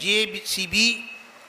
JCB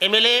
MLA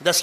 10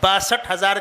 62,000